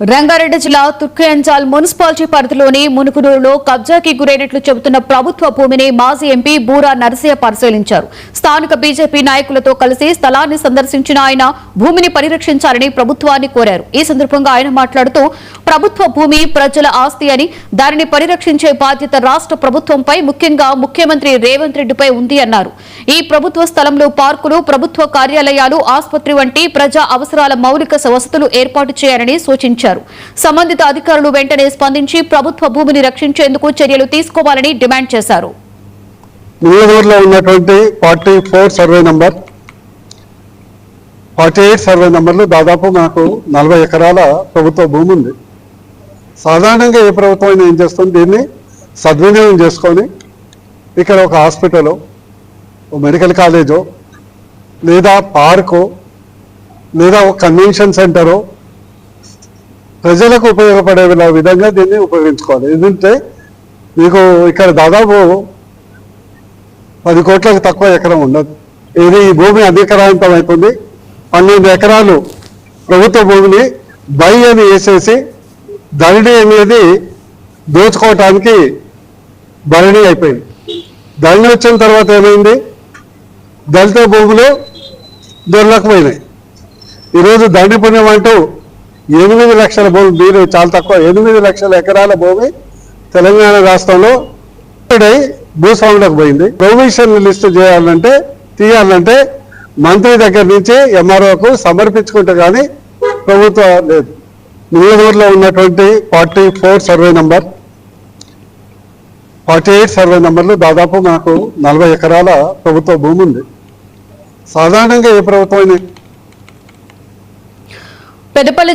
రంగారెడ్డి జిల్లా తుర్కయంజాల్ మున్సిపాలిటీ పరిధిలోని మునుగునూరులో కబ్జాకి గురైనట్లు చెబుతున్న ప్రభుత్వ భూమిని మాజీ ఎంపీ బూరా నరసయ్య పరిశీలించారు. స్థానిక బీజేపీ నాయకులతో కలిసి స్థలాన్ని సందర్శించిన ఆయన భూమిని పరిరక్షించాలని ప్రభుత్వాన్ని కోరారు. ఈ సందర్భంగా ఆయన మాట్లాడుతూ ప్రభుత్వ భూమి ప్రజల ఆస్తి అని, దానిని పరిరక్షించే బాధ్యత రాష్ట్ర ప్రభుత్వంపై, ముఖ్యంగా ముఖ్యమంత్రి రేవంత్ రెడ్డిపై ఉంది అన్నారు. ఈ ప్రభుత్వ స్థలంలో పార్కులు, ప్రభుత్వ కార్యాలయాలు, ఆసుపత్రి వంటి ప్రజా అవసరాల మౌలిక వసతులు ఏర్పాటు చేయాలని సూచించారు. సంబంధిత అధికారులు వెంటనే స్పందించి ప్రభుత్వ భూమిని రక్షించేందుకు చర్యలు తీసుకోవాలని డిమాండ్ చేశారు. మునుగోడులో ఉన్నటువంటి 44 సర్వే నంబర్ 48 సర్వే నంబర్లు దాదాపు నాకు 40 ఎకరాల ప్రభుత్వ భూమి ఉంది. సాధారణంగా ఏ ప్రభుత్వం అయినా ఏం చేస్తుంది, దీన్ని సద్వినియోగం చేసుకొని ఇక్కడ ఒక హాస్పిటలో, ఒక మెడికల్ కాలేజో, లేదా పార్కో, లేదా ఒక కన్వెన్షన్ సెంటరో ప్రజలకు ఉపయోగపడే విధంగా దీన్ని ఉపయోగించుకోవాలి. ఎందుకంటే మీకు ఇక్కడ దాదాపు 10 కోట్లకు తక్కువ ఎకరం ఉండదు. ఇది ఈ భూమి అధికారాంతం అయిపోయింది. 12 ఎకరాలు ప్రభుత్వ భూమిని బై అని వేసేసి ధరణి అనేది దోచుకోవటానికి ధరణి అయిపోయింది. ధరణి వచ్చిన తర్వాత ఏమైంది, దళిత భూములు దొరలకపోయినాయి. ఈరోజు ధరణి పుణ్యం అంటూ 8 లక్షల భూమి, మీరు చాలా తక్కువ, 8 లక్షల ఎకరాల భూమి తెలంగాణ రాష్ట్రంలో భూస్వాములకు పోయింది. ప్రొవిషన్ లిస్టు తీయాలంటే మంత్రి దగ్గర నుంచి ఎంఆర్ఓకు సమర్పించుకుంటే కానీ ప్రభుత్వం లేదు. మునుగోడులో ఉన్నటువంటి 44 సర్వే నంబర్ 48 సర్వే నంబర్లు దాదాపు నాకు 40 ఎకరాల ప్రభుత్వ భూమి ఉంది. సాధారణంగా ఏ ప్రభుత్వం పెద్దపల్లి